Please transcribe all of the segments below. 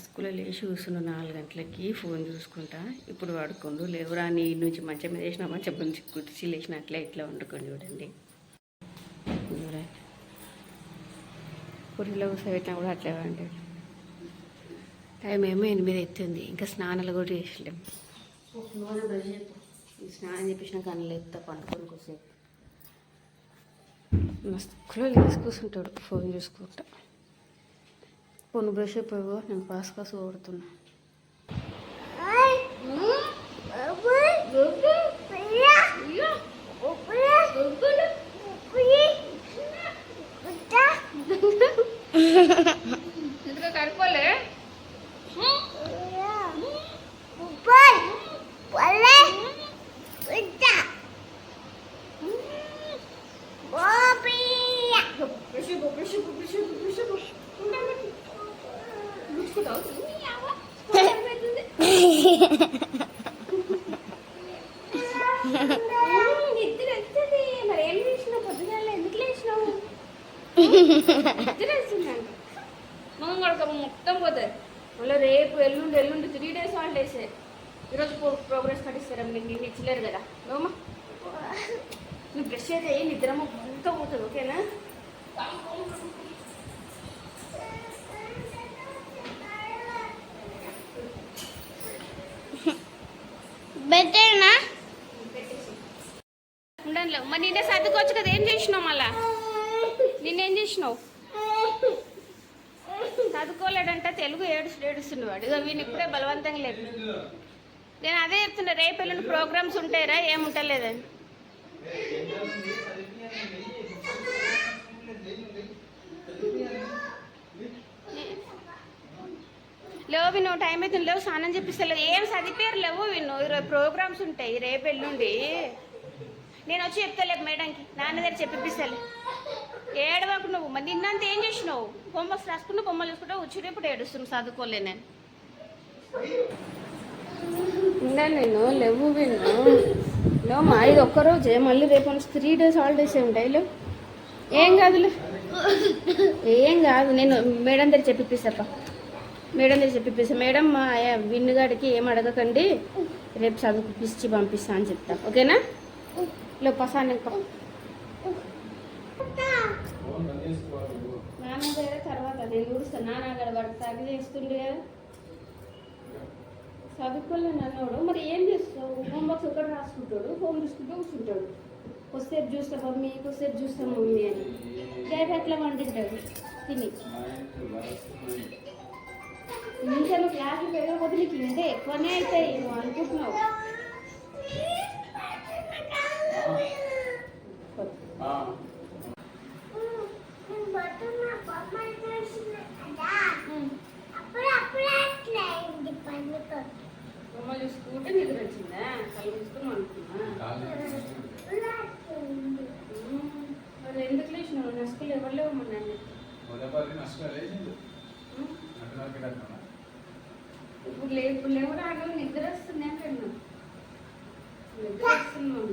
స్కూల్లో లేచి కూర్చున్నాను 4 గంటలకి ఫోన్ చూసుకుంటా. ఇప్పుడు పడుకోండు లేవురా నీ నుంచి మంచం మీద వేసిన మంచం నుంచి కుర్చీ లేచిన అట్లా ఇట్లా వండుకొని చూడండి. కుర్చీలో కూర్చోబెట్టినా కూడా అట్లే వండాడు. టైం ఏమో 8 అవుతుంది. ఇంకా స్నానాలు కూడా చేసలేము. స్నానం చేపించినాక అన్నం ఎత్తా పండుకొని కూర్చోసేపు స్కూల్లో లేచి కూర్చుంటాడు ఫోన్ చూసుకుంటా. పొన్ను బ్రష్ అయిపోయావో నేను పాస్ ఓడుతున్నా. కడుకోలే మరి ఏం చేసినావు పొద్దుగాల ఎందుకు లేచినావు? మనం కడక మొత్తం పోతుంది. మళ్ళీ రేపు ఎల్లుండి 3 days హాలిడేసే. ఈరోజు ప్రోగ్రెస్ కట్టిస్తారా మీకు? నేను ఇచ్చలేరు కదా నోమా. నువ్వు బ్రష్ అయితే నిద్రమ్మ అంతా పోతుంది. ఓకేనా? బెటర్నా ఉండండి. మరి నిన్నే సర్దుకోవచ్చు కదా. ఏం చేసినావు? మళ్ళా నిన్నేం చేసినావు? చదువుకోలేడంట తెలుగు ఏడుస్తుండు వాడు. ఇక వీని ఇప్పుడే బలవంతంగా లేదు. నేను అదే చెప్తున్నా, రేపు ఎల్లుండి ప్రోగ్రామ్స్ ఉంటాయిరా ఏముంటలేదని. లేవు విను, టైం అయితే లేవు, స్నానం చెప్పిస్తలేవు, ఏం చదివారు లేవు విను. ఈరోజు ప్రోగ్రామ్స్ ఉంటాయి రేపు ఎల్లుండి. నేను వచ్చి చెప్తాలేపు మేడంకి, నాన్న దగ్గర చెప్పిస్తాలే. ఏడవకు నువ్వు. మరి నిన్నంతా ఏం చేసినావు? హోంవర్క్స్ రాసుకుంటూ బొమ్మలు చూసుకుంటూ వచ్చి రేపు ఏడుస్తున్నావు. చదువుకోలే నేను నేను లేవు విను. లేవు మా ఇది ఒక్కరోజే, మళ్ళీ రేపు 3 days హాలిడేస్ ఉంటాయి. లేవు ఏం కాదులే, ఏం కాదు. నేను మేడం దగ్గర చెప్పిస్తాపా. మేడం దగ్గర చెప్పిస్తా. మేడం మా విన్నుగాడికి ఏం అడగకండి, రేపు చదువుపిచ్చి పంపిస్తా అని చెప్తా. ఓకేనా? లేవు పసాను నాన్న దగ్గర తర్వాత నేను చూస్తాను. నాన్న అక్కడ వాడు తగ్గి చేస్తుండే కదా, చదువుకోలేను అన్నాడు. మరి ఏం చేస్తావు? హోంవర్క్స్ ఒకటి రాసుకుంటాడు, హోమ్ చూసుకుంటూ కూర్చుంటాడు. కొద్దిసేపు చూస్తా మమ్మీ, కొద్దిసేపు చూస్తా మమ్మీ అని రేపు ఎట్లా వండింటాడు తిని. ఇంకా నువ్వు క్లాసులు పెరగకపోతే నీకు ఇంతే ఎక్కువనే అవుతాయి. నువ్వు అనుకుంటున్నావు. బొమ్మ చూసుకుంటే నిద్ర వచ్చిందా? కళ్ళు చూసుకుని అనుకున్నా. మరి ఎందుకు లేచినావు? నా స్కూల్ ఎవరు లేవు మొన్న. ఇప్పుడు లేవు రాగా నిద్ర వస్తుంది అంటున్నా. నిద్ర వస్తున్నావు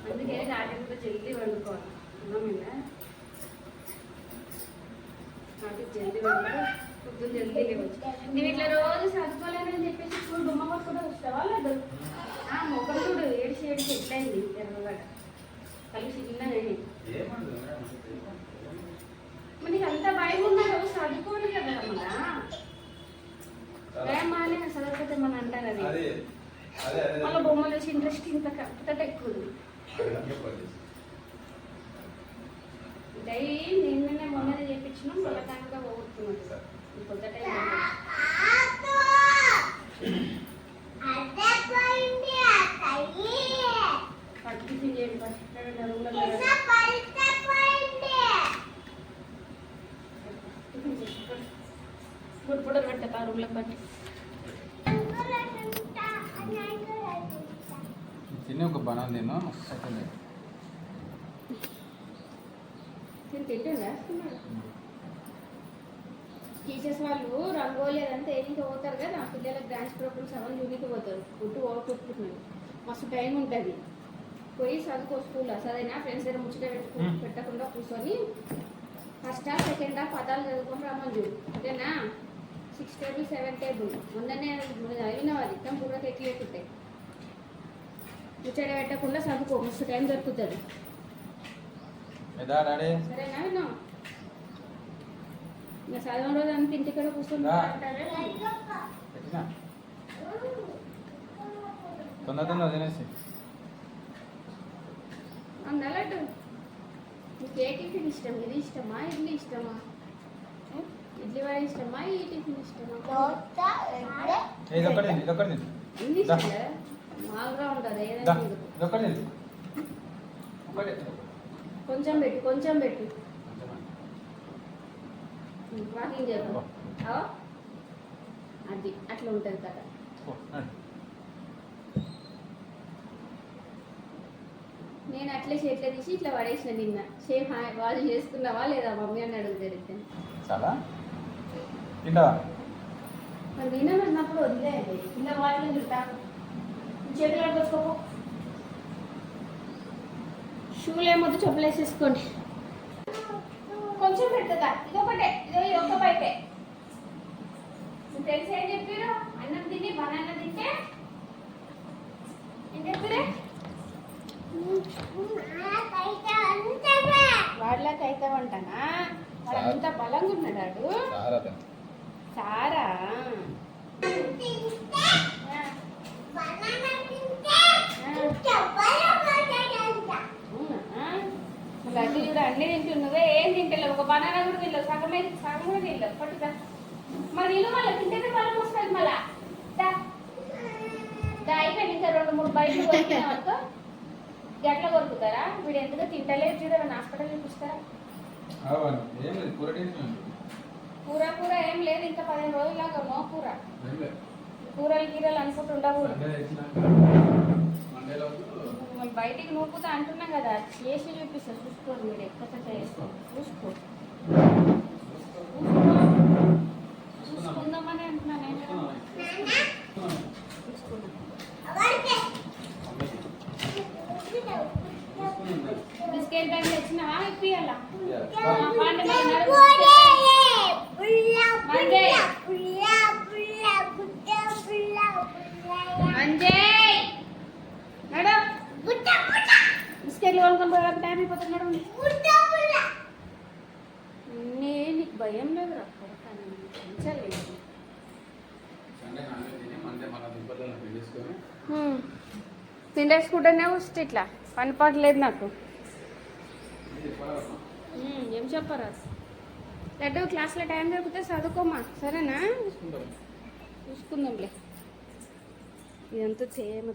అందుకే రాత్రి జల్దీ వండుకోవాలి. అర్థమైందా? రాత్రి జల్దీ వండుకో, పొద్దున్న జల్దీ లేవచ్చు. నేను ఇట్లా రోజు చదువుకోలేనని చెప్పేసి స్కూల్ బొమ్మ కూడా వస్తావా లేదు? మొక్కలు చూడు ఏడిసి ఎట్లయింది ఎర్రగడ్డ కళ్ళు చిన్నగా. మరి నీకు అంత భయం ఉన్నా రోజు చదువుకోవాలి కదా. మళ్ళీ చదవకపోతే మన అంటారు అది. మళ్ళీ బొమ్మలు వేసి ఇంట్రెస్ట్ ఇంత కరెక్ట్ ఎక్కువ ఉంది. డైలీ నిన్ననే మొన్ననే చేయించినాం. మళ్ళీ కనుక పోగొట్టుకున్నాడు కొత్త టైం. టిఫిన్ చేయండి గుడ్ పొడలు పెట్టా రూమ్లోకి బట్టి. తిని ఒక బనానా తిన్నా సెకండ్ తింటుందా? టీచర్స్ వాళ్ళు రంగోలీ అదంతా ఏదికి పోతారు కదా, ఆ పిల్లలకు డాన్స్ ప్రోగ్రామ్స్ అవన్నీ చూనికి పోతారు. ఫుడ్ ఓటుకుంటున్నాడు. మస్తు టైం ఉంటుంది. పోయి చదువుకో స్కూల్లో. సరేనా? ఫ్రెండ్స్ దగ్గర ముచ్చట పెట్టకుండా కూర్చొని ఫస్ట్ హాఫ్ సెకండ్ హాఫ్ పదాలు చదువుకొని రమ్మని చూడు ఓకేనా 6 టేబుల్ 7 టేబుల్ మొన్ననే అయినా అది ఇష్టం బుర్ర తెచ్చిలేకుంటాయి ముచ్చట పెట్టకుండా చదువుకో మస్తు టైం దొరుకుతుంది ఏదా డాడీ సరేనా విన్నా ఇంకా చదవడం రోజు అంత ఇంటికాడ కూర్చొని అంటారే పెట్టినా తొందర తినేసి అందలట్టు నీకు ఏ టిఫిన్ ఇష్టం ఇది ఇష్టమా ఇడ్లీ ఇష్టమా ఇడ్లీ వడ ఇష్టమా ఈ టిఫిన్ ఇష్టమా ఇదొక్కటి తిను ఇడ్లీ ఇష్టం మామూలుగా ఉంటుంది ఏదైనా తిను. ఇదొక్కటి తిను ఒకటి కొంచెం పెట్టు వాకింగ్ చెప్పు అది అట్లా ఉంటుంది కదా నేను అట్లే చేతిలో తీసి ఇట్లా పడేసిన నిన్న సేమ్ వాళ్ళు చేసుకున్నావా లేదా మమ్మీ అని అడుగుతారు చాలా తింటావా మరి తినమన్నప్పుడు వదిలేయండి ఇలా వాటిని తింటా చేతులు అడుకోసుకోపో షూలు ఏమొద్దు చెప్పులు వేసేసుకోండి కొంచెం పెడుతుందా ఇదొకటే ఇది ఒక్క బయటే ఫ్రెండ్స్ ఏం చెప్పారు అన్నం తిని బనానా తింటే ఏం చెప్పారే వాళ్ళకి అవుతామంటానా వాడు అంత బలంగా ఉన్నాడు సారా లడ్డు చూడ అన్ని తింటు నువ్వే ఏం తింటలేవు ఒక బనానా కూడా తినలేవు సగం కూడా తినలేవు పట్టుదా మరి నీళ్ళు మళ్ళీ తింటే బలం వస్తుంది మళ్ళా అయిపోయింది ఇంకా 2-3 బయటలు కొరికినావు అనుకో గట్ల కొరుకుతారా వీడు ఎందుకు తింటలేదు చూడ హాస్పిటల్ చూపిస్తారా కూర ఏం లేదు ఇంకా 15 రోజులాగా నో కూరలు గీరలు అనుకుంటుండవు బయటికి నూపుతా అంటున్నాం కదా చేసి చూపిస్తా చూసుకోండి మీరు ఎక్కడ చేసుకో చూసుకుందామని అంటున్నా నేను బిస్కెట్ బ్యాగ్ తెచ్చినావా ఇప్పియాలా బిస్కెట్లు కొనుక్కొని టైం అయిపోతున్నాడు నీకు భయం లేదు తిండేసుకుంటేనే వస్తే ఇట్లా పని పాట లేదు నాకు ఏం చెప్పరా లడ్డు క్లాస్లో టైం దొరికితే చదువుకోమా సరేనా చూసుకుందాంలే ఇదంతా సేమ్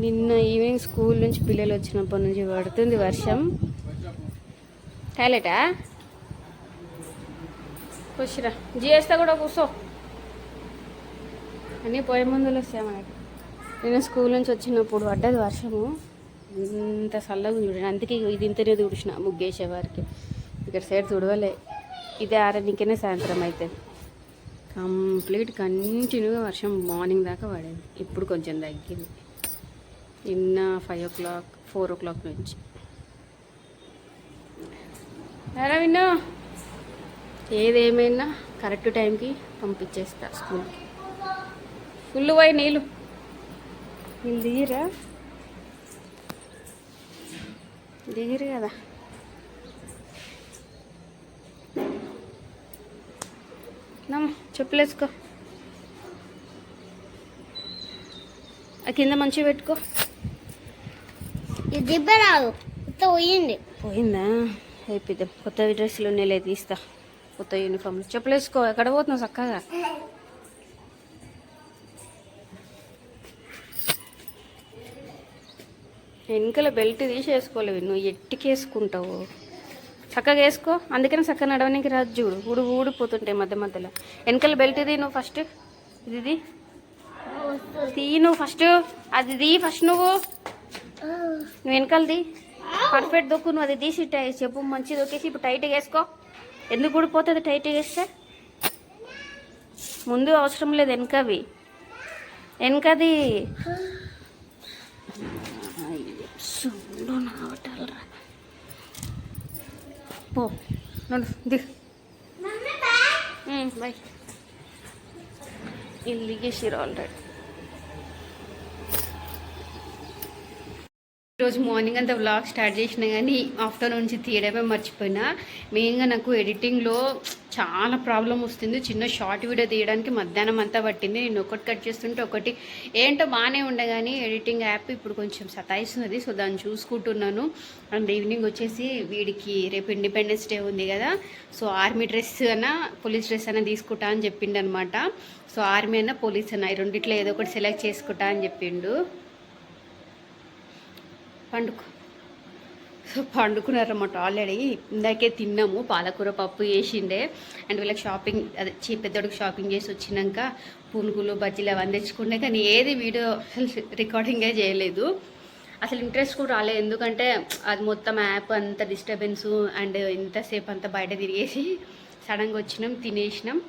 నిన్న ఈవినింగ్ స్కూల్ నుంచి పిల్లలు వచ్చినప్పటి నుంచి పడుతుంది వర్షం టాయిలెటా కూర్చురా జిఎస్తో కూడా కూర్చో అన్నీ పోయే ముందులు వస్తాయి మనకి నేను స్కూల్ నుంచి వచ్చినప్పుడు పడ్డది వర్షము ఇంత చల్లగా చూడండి అందుకే ఇది ఇంతనే తుడిచిన ముగ్గేసేవారికి ఇక్కడ సైడ్ తుడవలే ఇదే ఆరనికనే సాయంత్రం అవుతుంది కంప్లీట్ కంటిన్యూగా వర్షం మార్నింగ్ దాకా పడేది ఇప్పుడు కొంచెం తగ్గింది నిన్న 5 o'clock 4 o'clock నుంచి ఎలా విన్నా ఏదేమైనా కరెక్ట్ టైంకి పంపించేస్తా స్కూల్కి ఫుల్ పోయి నీళ్ళు దిగిరు కదా నమ్మ చెప్పులేసుకో ఆ కింద మంచిగా పెట్టుకో ఇది దిబ్బ రాదు పోయిందా అయిపోద్దాం కొత్త డ్రెస్సులు నేలే తీస్తా కొత్త యూనిఫామ్లు చెప్పులేసుకో ఎక్కడ పోతున్నావు చక్కగా వెనుకల బెల్ట్ తీసేసుకోలేవు నువ్వు ఎట్టికేసుకుంటావు చక్కగా వేసుకో అందుకని చక్కగా నడవడానికి రాదు చూడు ఊడిపోతుంటాయి మధ్య మధ్యలో వెనకాల బెల్ట్ ఇది నువ్వు ఫస్ట్ ఇది నువ్వు ఫస్ట్ అది ఫస్ట్ నువ్వు వెనకాలది పర్ఫెక్ట్ దొక్కు నువ్వు అది తీసి చెప్పు మంచి దొక్కేసి ఇప్పుడు టైట్గా వేసుకో ఎందుకు ఊడిపోతుంది టైట్గా వేస్తే ముందు అవసరం లేదు వెనకది పో నడు దిగు బాయ్ ఇల్లిగేసిరు ఆల్రెడీ. ఈరోజు మార్నింగ్ అంతా వ్లాగ్ స్టార్ట్ చేసినా కానీ ఆఫ్టర్నూన్ నుంచి తీయడమే మర్చిపోయినా. మెయిన్గా నాకు ఎడిటింగ్లో చాలా ప్రాబ్లం వస్తుంది. చిన్న షార్ట్ వీడియో తీయడానికి మధ్యాహ్నం అంతా పట్టింది. నేను ఒకటి కట్ చేస్తుంటే ఒకటి ఏంటో బాగానే ఉండే కానీ ఎడిటింగ్ యాప్ ఇప్పుడు కొంచెం సతాయిస్తున్నది. సో దాన్ని చూసుకుంటున్నాను. అండ్ ఈవినింగ్ వచ్చేసి వీడికి రేపు ఇండిపెండెన్స్ డే ఉంది కదా, సో ఆర్మీ డ్రెస్ అన్నా పోలీస్ డ్రెస్ అన్నా తీసుకుంటా అని చెప్పిండు అనమాట. సో ఆర్మీ అన్నా పోలీస్ అన్నా ఈ రెండిట్లో ఏదో ఒకటి సెలెక్ట్ చేసుకుంటా అని చెప్పిండు. సో పండుకున్నారన్నమాట ఆల్రెడీ. ఇందాకే తిన్నాము, పాలకూర పప్పు వేసిండే. అండ్ వీళ్ళకి షాపింగ్ అదే పెద్దోడికి షాపింగ్ చేసి వచ్చినాక పునుగులు బజ్జీలు అవన్నీ తెచ్చుకుంటే కానీ ఏది వీడియో రికార్డింగే చేయలేదు. అసలు ఇంట్రెస్ట్ కూడా రాలేదు, ఎందుకంటే అది మొత్తం యాప్ అంత డిస్టర్బెన్సు అండ్ ఇంతసేపు అంతా బయట తిరిగేసి సడన్గా వచ్చినాం, తినేసినాం.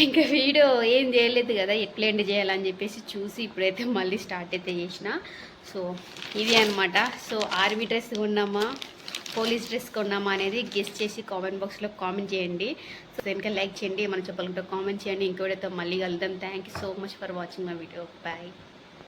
ఇంకా వీడియో ఏం చేయలేదు కదా, ఎట్లా ఎండ్ చేయాలని చెప్పేసి చూసి ఇప్పుడైతే మళ్ళీ స్టార్ట్ అయితే చేసిన. సో ఇది అనమాట. సో ఆర్మీ డ్రెస్ కొన్నామా పోలీస్ డ్రెస్ కొన్నామా అనేది గెస్ట్ చేసి కామెంట్ బాక్స్లో కామెంట్ చేయండి. సో దానికి లైక్ చేయండి, మనం చెప్పాలంటే కామెంట్ చేయండి. ఇంకోటితో మళ్ళీ కలుద్దాం. Thank you so much for watching my video. Bye.